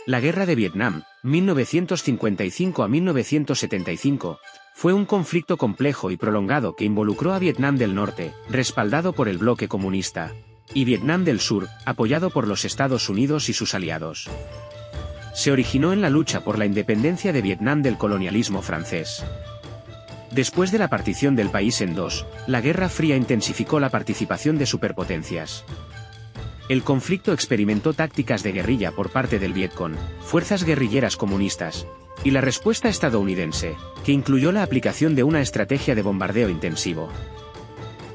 La Guerra de Vietnam, 1955 a 1975, fue un conflicto complejo y prolongado que involucró a Vietnam del Norte, respaldado por el bloque comunista, y Vietnam del Sur, apoyado por los Estados Unidos y sus aliados. Se originó en la lucha por la independencia de Vietnam del colonialismo francés. Después de la partición del país en dos, la Guerra Fría intensificó la participación de superpotencias. El conflicto experimentó tácticas de guerrilla por parte del Vietcong, fuerzas guerrilleras comunistas, y la respuesta estadounidense, que incluyó la aplicación de una estrategia de bombardeo intensivo.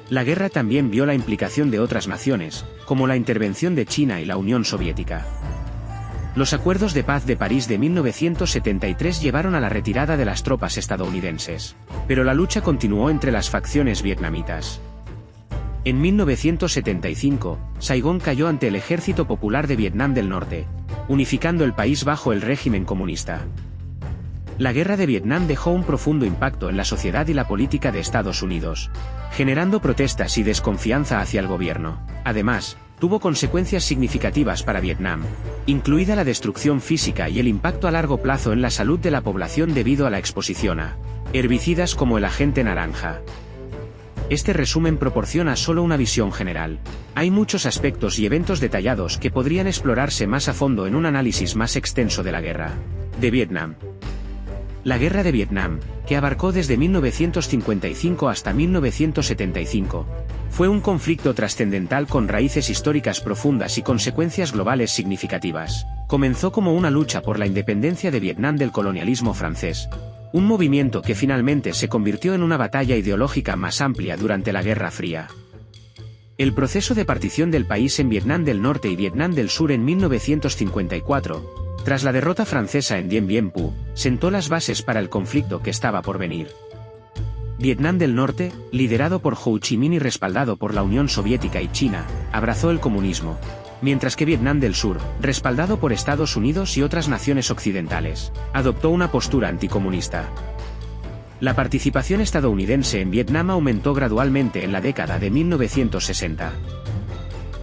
La guerra también vio la implicación de otras naciones, como la intervención de China y la Unión Soviética. Los acuerdos de paz de París de 1973 llevaron a la retirada de las tropas estadounidenses, pero la lucha continuó entre las facciones vietnamitas. En 1975, Saigón cayó ante el Ejército Popular de Vietnam del Norte, unificando el país bajo el régimen comunista. La Guerra de Vietnam dejó un profundo impacto en la sociedad y la política de Estados Unidos, generando protestas y desconfianza hacia el gobierno. Además, tuvo consecuencias significativas para Vietnam, incluida la destrucción física y el impacto a largo plazo en la salud de la población debido a la exposición a herbicidas como el agente naranja. Este resumen proporciona solo una visión general. Hay muchos aspectos y eventos detallados que podrían explorarse más a fondo en un análisis más extenso de la Guerra de Vietnam. La Guerra de Vietnam, que abarcó desde 1955 hasta 1975, fue un conflicto trascendental con raíces históricas profundas y consecuencias globales significativas. Comenzó como una lucha por la independencia de Vietnam del colonialismo francés, un movimiento que finalmente se convirtió en una batalla ideológica más amplia durante la Guerra Fría. El proceso de partición del país en Vietnam del Norte y Vietnam del Sur en 1954, tras la derrota francesa en Dien Bien Phu, sentó las bases para el conflicto que estaba por venir. Vietnam del Norte, liderado por Ho Chi Minh y respaldado por la Unión Soviética y China, abrazó el comunismo, mientras que Vietnam del Sur, respaldado por Estados Unidos y otras naciones occidentales, adoptó una postura anticomunista. La participación estadounidense en Vietnam aumentó gradualmente en la década de 1960.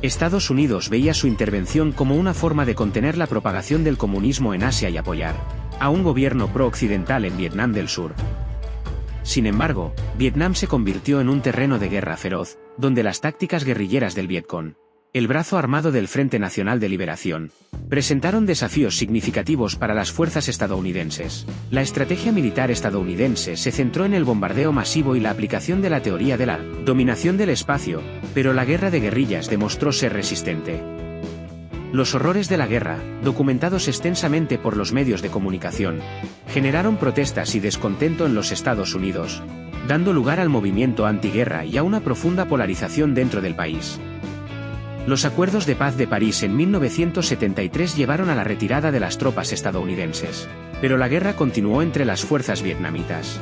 Estados Unidos veía su intervención como una forma de contener la propagación del comunismo en Asia y apoyar a un gobierno pro-occidental en Vietnam del Sur. Sin embargo, Vietnam se convirtió en un terreno de guerra feroz, donde las tácticas guerrilleras del Vietcong, el brazo armado del Frente Nacional de Liberación, presentaron desafíos significativos para las fuerzas estadounidenses. La estrategia militar estadounidense se centró en el bombardeo masivo y la aplicación de la teoría de la dominación del espacio, pero la guerra de guerrillas demostró ser resistente. Los horrores de la guerra, documentados extensamente por los medios de comunicación, generaron protestas y descontento en los Estados Unidos, dando lugar al movimiento antiguerra y a una profunda polarización dentro del país. Los acuerdos de paz de París en 1973 llevaron a la retirada de las tropas estadounidenses, pero la guerra continuó entre las fuerzas vietnamitas.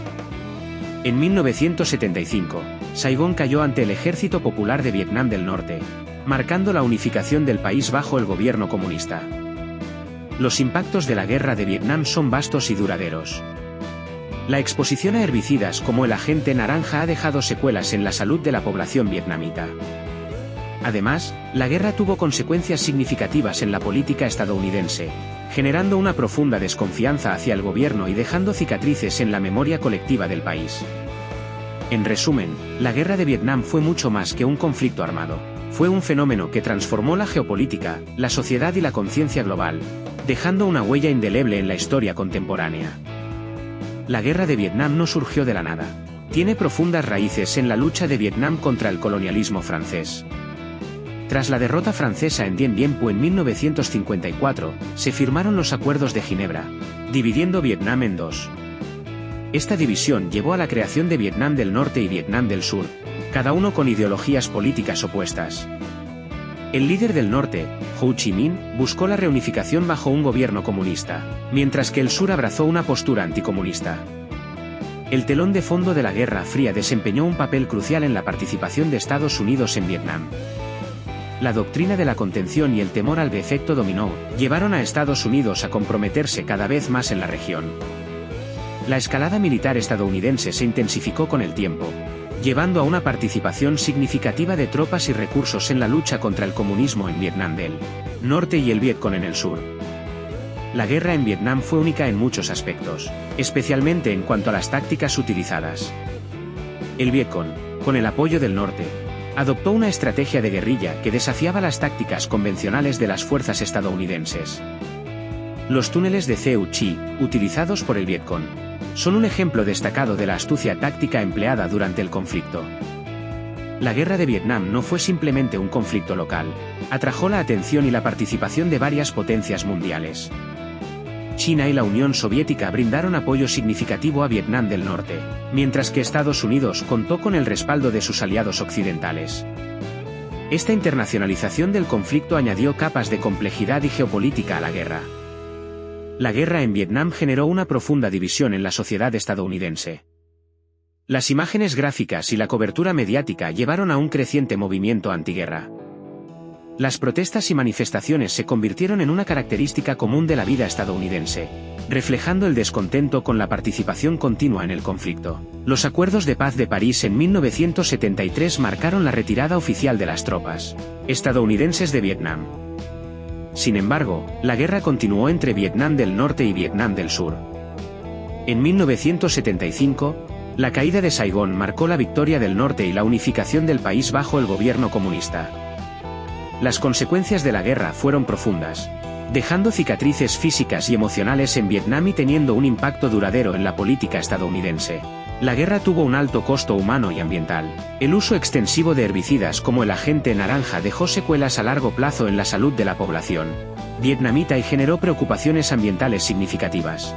En 1975, Saigón cayó ante el Ejército Popular de Vietnam del Norte, marcando la unificación del país bajo el gobierno comunista. Los impactos de la Guerra de Vietnam son vastos y duraderos. La exposición a herbicidas como el agente naranja ha dejado secuelas en la salud de la población vietnamita. Además, la guerra tuvo consecuencias significativas en la política estadounidense, generando una profunda desconfianza hacia el gobierno y dejando cicatrices en la memoria colectiva del país. En resumen, la Guerra de Vietnam fue mucho más que un conflicto armado. Fue un fenómeno que transformó la geopolítica, la sociedad y la conciencia global, dejando una huella indeleble en la historia contemporánea. La Guerra de Vietnam no surgió de la nada. Tiene profundas raíces en la lucha de Vietnam contra el colonialismo francés. Tras la derrota francesa en Dien Bien Phu en 1954, se firmaron los Acuerdos de Ginebra, dividiendo Vietnam en dos. Esta división llevó a la creación de Vietnam del Norte y Vietnam del Sur, cada uno con ideologías políticas opuestas. El líder del norte, Ho Chi Minh, buscó la reunificación bajo un gobierno comunista, mientras que el sur abrazó una postura anticomunista. El telón de fondo de la Guerra Fría desempeñó un papel crucial en la participación de Estados Unidos en Vietnam. La doctrina de la contención y el temor al efecto dominó llevaron a Estados Unidos a comprometerse cada vez más en la región. La escalada militar estadounidense se intensificó con el tiempo, llevando a una participación significativa de tropas y recursos en la lucha contra el comunismo en Vietnam del Norte y el Vietcong en el sur. La guerra en Vietnam fue única en muchos aspectos, especialmente en cuanto a las tácticas utilizadas. El Vietcong, con el apoyo del norte, adoptó una estrategia de guerrilla que desafiaba las tácticas convencionales de las fuerzas estadounidenses. Los túneles de Theo Chi, utilizados por el Vietcong, son un ejemplo destacado de la astucia táctica empleada durante el conflicto. La guerra de Vietnam no fue simplemente un conflicto local, atrajo la atención y la participación de varias potencias mundiales. China y la Unión Soviética brindaron apoyo significativo a Vietnam del Norte, mientras que Estados Unidos contó con el respaldo de sus aliados occidentales. Esta internacionalización del conflicto añadió capas de complejidad y geopolítica a la guerra. La guerra en Vietnam generó una profunda división en la sociedad estadounidense. Las imágenes gráficas y la cobertura mediática llevaron a un creciente movimiento antiguerra. Las protestas y manifestaciones se convirtieron en una característica común de la vida estadounidense, reflejando el descontento con la participación continua en el conflicto. Los acuerdos de paz de París en 1973 marcaron la retirada oficial de las tropas estadounidenses de Vietnam. Sin embargo, la guerra continuó entre Vietnam del Norte y Vietnam del Sur. En 1975, la caída de Saigón marcó la victoria del norte y la unificación del país bajo el gobierno comunista. Las consecuencias de la guerra fueron profundas, dejando cicatrices físicas y emocionales en Vietnam y teniendo un impacto duradero en la política estadounidense. La guerra tuvo un alto costo humano y ambiental. El uso extensivo de herbicidas como el agente naranja dejó secuelas a largo plazo en la salud de la población vietnamita y generó preocupaciones ambientales significativas.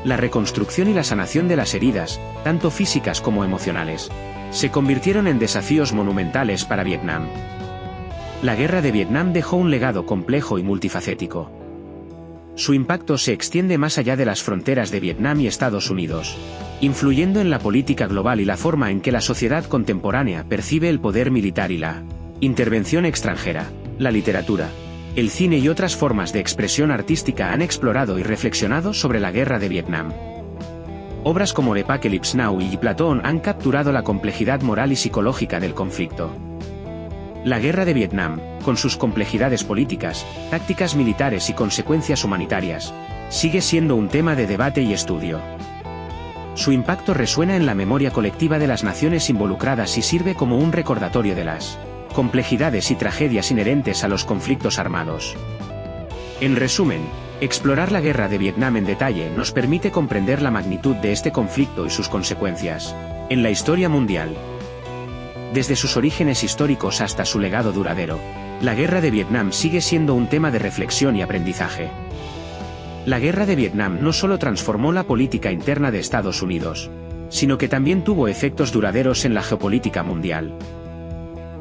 La reconstrucción y la sanación de las heridas, tanto físicas como emocionales, se convirtieron en desafíos monumentales para Vietnam. La guerra de Vietnam dejó un legado complejo y multifacético. Su impacto se extiende más allá de las fronteras de Vietnam y Estados Unidos, influyendo en la política global y la forma en que la sociedad contemporánea percibe el poder militar y la intervención extranjera. La literatura, el cine y otras formas de expresión artística han explorado y reflexionado sobre la guerra de Vietnam. Obras como The Apocalypse Now y Platón han capturado la complejidad moral y psicológica del conflicto. La guerra de Vietnam, con sus complejidades políticas, tácticas militares y consecuencias humanitarias, sigue siendo un tema de debate y estudio. Su impacto resuena en la memoria colectiva de las naciones involucradas y sirve como un recordatorio de las complejidades y tragedias inherentes a los conflictos armados. En resumen, explorar la guerra de Vietnam en detalle nos permite comprender la magnitud de este conflicto y sus consecuencias en la historia mundial. Desde sus orígenes históricos hasta su legado duradero, la guerra de Vietnam sigue siendo un tema de reflexión y aprendizaje. La guerra de Vietnam no solo transformó la política interna de Estados Unidos, sino que también tuvo efectos duraderos en la geopolítica mundial.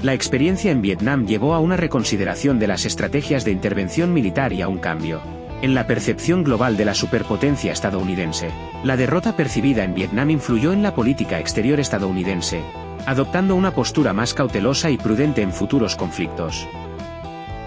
La experiencia en Vietnam llevó a una reconsideración de las estrategias de intervención militar y a un cambio en la percepción global de la superpotencia estadounidense. La derrota percibida en Vietnam influyó en la política exterior estadounidense, adoptando una postura más cautelosa y prudente en futuros conflictos.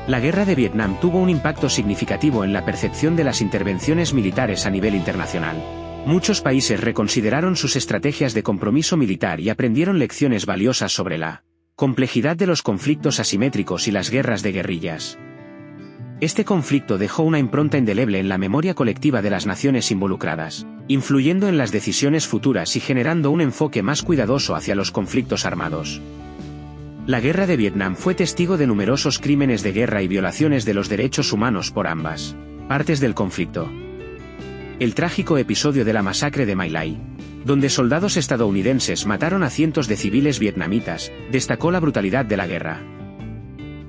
La guerra de Vietnam tuvo un impacto significativo en la percepción de las intervenciones militares a nivel internacional. Muchos países reconsideraron sus estrategias de compromiso militar y aprendieron lecciones valiosas sobre la complejidad de los conflictos asimétricos y las guerras de guerrillas. Este conflicto dejó una impronta indeleble en la memoria colectiva de las naciones involucradas, influyendo en las decisiones futuras y generando un enfoque más cuidadoso hacia los conflictos armados. La guerra de Vietnam fue testigo de numerosos crímenes de guerra y violaciones de los derechos humanos por ambas partes del conflicto. El trágico episodio de la masacre de My Lai, donde soldados estadounidenses mataron a cientos de civiles vietnamitas, destacó la brutalidad de la guerra.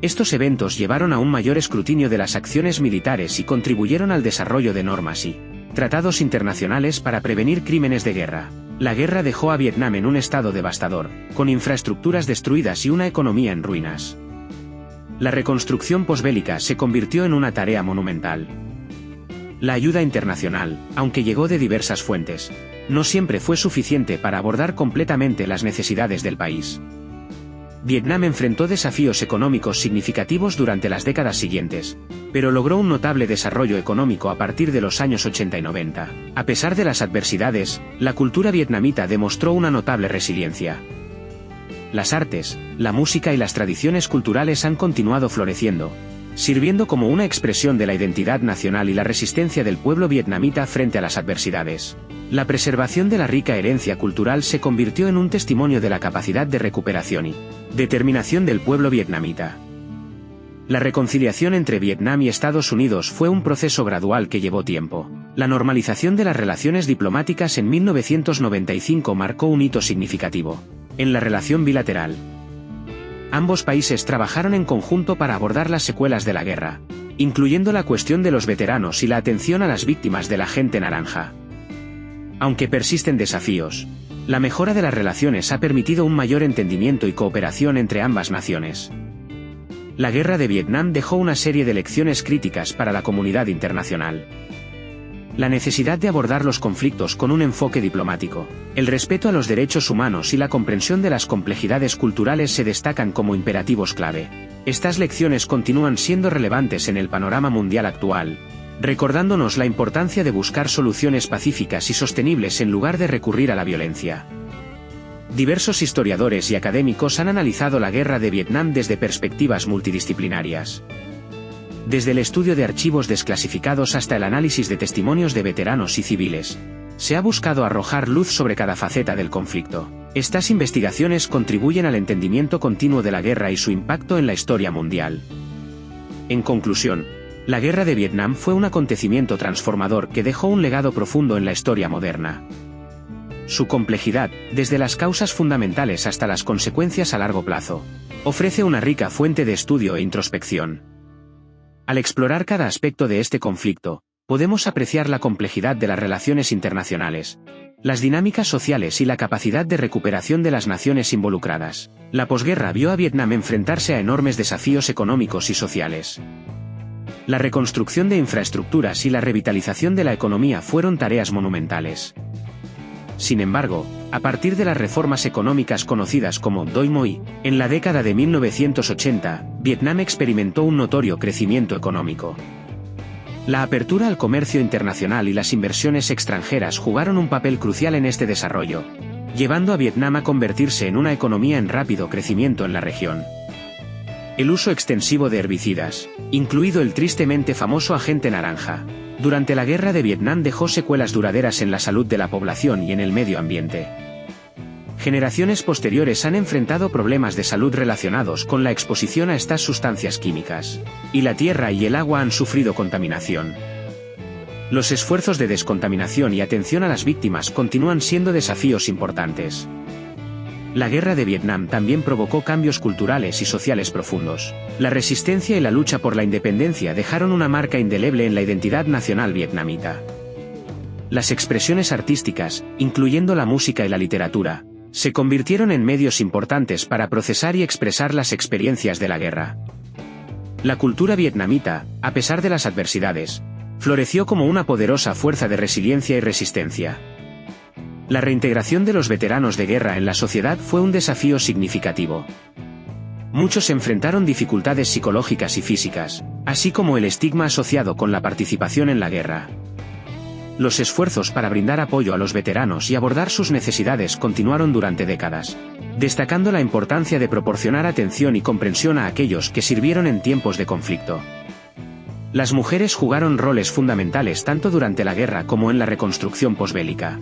Estos eventos llevaron a un mayor escrutinio de las acciones militares y contribuyeron al desarrollo de normas y tratados internacionales para prevenir crímenes de guerra. La guerra dejó a Vietnam en un estado devastador, con infraestructuras destruidas y una economía en ruinas. La reconstrucción posbélica se convirtió en una tarea monumental. La ayuda internacional, aunque llegó de diversas fuentes, no siempre fue suficiente para abordar completamente las necesidades del país. Vietnam enfrentó desafíos económicos significativos durante las décadas siguientes, pero logró un notable desarrollo económico a partir de los años 80 y 90. A pesar de las adversidades, la cultura vietnamita demostró una notable resiliencia. Las artes, la música y las tradiciones culturales han continuado floreciendo, sirviendo como una expresión de la identidad nacional y la resistencia del pueblo vietnamita frente a las adversidades. La preservación de la rica herencia cultural se convirtió en un testimonio de la capacidad de recuperación y determinación del pueblo vietnamita. La reconciliación entre Vietnam y Estados Unidos fue un proceso gradual que llevó tiempo. La normalización de las relaciones diplomáticas en 1995 marcó un hito significativo en la relación bilateral. Ambos países trabajaron en conjunto para abordar las secuelas de la guerra, incluyendo la cuestión de los veteranos y la atención a las víctimas de la gente naranja. Aunque persisten desafíos, la mejora de las relaciones ha permitido un mayor entendimiento y cooperación entre ambas naciones. La guerra de Vietnam dejó una serie de lecciones críticas para la comunidad internacional. La necesidad de abordar los conflictos con un enfoque diplomático, el respeto a los derechos humanos y la comprensión de las complejidades culturales se destacan como imperativos clave. Estas lecciones continúan siendo relevantes en el panorama mundial actual, recordándonos la importancia de buscar soluciones pacíficas y sostenibles en lugar de recurrir a la violencia. Diversos historiadores y académicos han analizado la guerra de Vietnam desde perspectivas multidisciplinarias. Desde el estudio de archivos desclasificados hasta el análisis de testimonios de veteranos y civiles, se ha buscado arrojar luz sobre cada faceta del conflicto. Estas investigaciones contribuyen al entendimiento continuo de la guerra y su impacto en la historia mundial. En conclusión, la guerra de Vietnam fue un acontecimiento transformador que dejó un legado profundo en la historia moderna. Su complejidad, desde las causas fundamentales hasta las consecuencias a largo plazo, ofrece una rica fuente de estudio e introspección. Al explorar cada aspecto de este conflicto, podemos apreciar la complejidad de las relaciones internacionales, las dinámicas sociales y la capacidad de recuperación de las naciones involucradas. La posguerra vio a Vietnam enfrentarse a enormes desafíos económicos y sociales. La reconstrucción de infraestructuras y la revitalización de la economía fueron tareas monumentales. Sin embargo, a partir de las reformas económicas conocidas como Doi Moi, en la década de 1980, Vietnam experimentó un notorio crecimiento económico. La apertura al comercio internacional y las inversiones extranjeras jugaron un papel crucial en este desarrollo, llevando a Vietnam a convertirse en una economía en rápido crecimiento en la región. El uso extensivo de herbicidas, incluido el tristemente famoso agente naranja, durante la guerra de Vietnam dejó secuelas duraderas en la salud de la población y en el medio ambiente. Generaciones posteriores han enfrentado problemas de salud relacionados con la exposición a estas sustancias químicas, y la tierra y el agua han sufrido contaminación. Los esfuerzos de descontaminación y atención a las víctimas continúan siendo desafíos importantes. La guerra de Vietnam también provocó cambios culturales y sociales profundos. La resistencia y la lucha por la independencia dejaron una marca indeleble en la identidad nacional vietnamita. Las expresiones artísticas, incluyendo la música y la literatura, se convirtieron en medios importantes para procesar y expresar las experiencias de la guerra. La cultura vietnamita, a pesar de las adversidades, floreció como una poderosa fuerza de resiliencia y resistencia. La reintegración de los veteranos de guerra en la sociedad fue un desafío significativo. Muchos enfrentaron dificultades psicológicas y físicas, así como el estigma asociado con la participación en la guerra. Los esfuerzos para brindar apoyo a los veteranos y abordar sus necesidades continuaron durante décadas, destacando la importancia de proporcionar atención y comprensión a aquellos que sirvieron en tiempos de conflicto. Las mujeres jugaron roles fundamentales tanto durante la guerra como en la reconstrucción posbélica.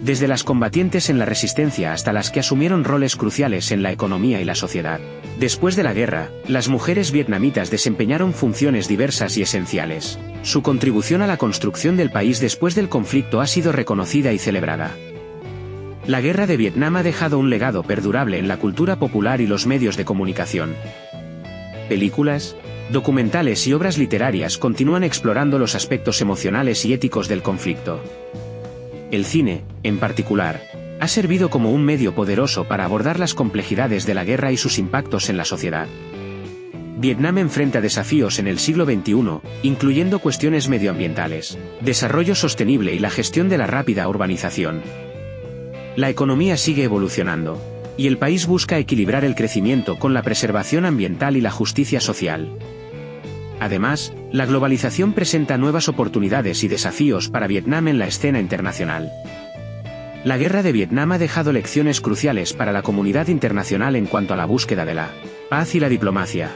Desde las combatientes en la resistencia hasta las que asumieron roles cruciales en la economía y la sociedad. Después de la guerra, las mujeres vietnamitas desempeñaron funciones diversas y esenciales. Su contribución a la construcción del país después del conflicto ha sido reconocida y celebrada. La guerra de Vietnam ha dejado un legado perdurable en la cultura popular y los medios de comunicación. Películas, documentales y obras literarias continúan explorando los aspectos emocionales y éticos del conflicto. El cine, en particular, ha servido como un medio poderoso para abordar las complejidades de la guerra y sus impactos en la sociedad. Vietnam enfrenta desafíos en el siglo XXI, incluyendo cuestiones medioambientales, desarrollo sostenible y la gestión de la rápida urbanización. La economía sigue evolucionando, y el país busca equilibrar el crecimiento con la preservación ambiental y la justicia social. Además, la globalización presenta nuevas oportunidades y desafíos para Vietnam en la escena internacional. La guerra de Vietnam ha dejado lecciones cruciales para la comunidad internacional en cuanto a la búsqueda de la paz y la diplomacia.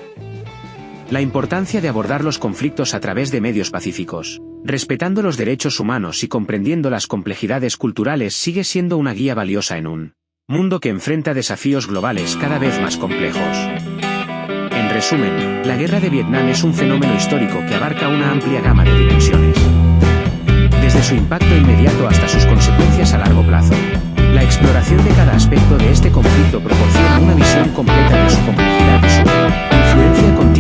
La importancia de abordar los conflictos a través de medios pacíficos, respetando los derechos humanos y comprendiendo las complejidades culturales sigue siendo una guía valiosa en un mundo que enfrenta desafíos globales cada vez más complejos. En resumen, la Guerra de Vietnam es un fenómeno histórico que abarca una amplia gama de dimensiones. Desde su impacto inmediato hasta sus consecuencias a largo plazo. La exploración de cada aspecto de este conflicto proporciona una visión completa de su complejidad y su influencia continua